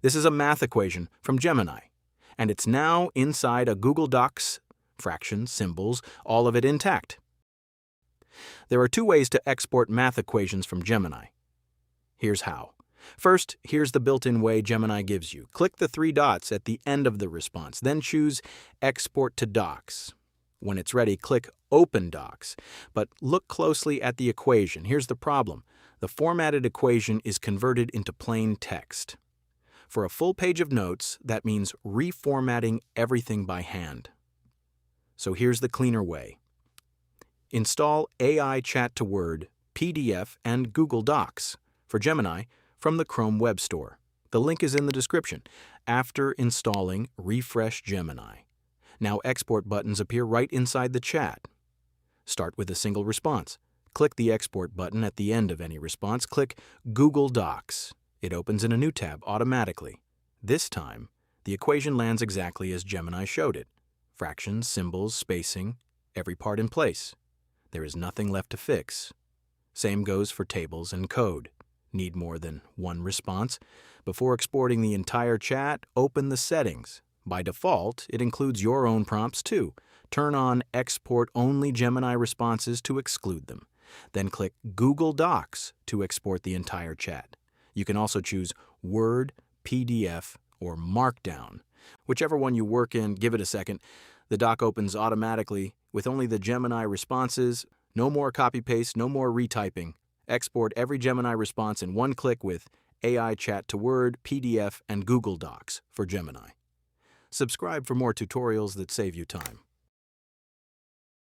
This is a math equation from Gemini, and it's now inside a Google Docs, fractions, symbols, all of it intact. There are two ways to export math equations from Gemini. Here's how. First, here's the built-in way Gemini gives you. Click the three dots at the end of the response, then choose Export to Docs. When it's ready, click Open Docs. But look closely at the equation. Here's the problem. The formatted equation is converted into plain text. For a full page of notes, that means reformatting everything by hand. So here's the cleaner way. Install AI Chat to Word, PDF, and Google Docs for Gemini from the Chrome Web Store. The link is in the description. After installing, refresh Gemini. Now export buttons appear right inside the chat. Start with a single response. Click the export button at the end of any response. Click Google Docs. It opens in a new tab automatically. This time, the equation lands exactly as Gemini showed it. Fractions, symbols, spacing, every part in place. There is nothing left to fix. Same goes for tables and code. Need more than one response? Before exporting the entire chat, open the settings. By default, it includes your own prompts too. Turn on Export Only Gemini Responses to exclude them. Then click Google Docs to export the entire chat. You can also choose Word, PDF, or Markdown. Whichever one you work in, give it a second. The doc opens automatically with only the Gemini responses. No more copy-paste, no more retyping. Export every Gemini response in one click with AI Chat to Word, PDF, and Google Docs for Gemini. Subscribe for more tutorials that save you time.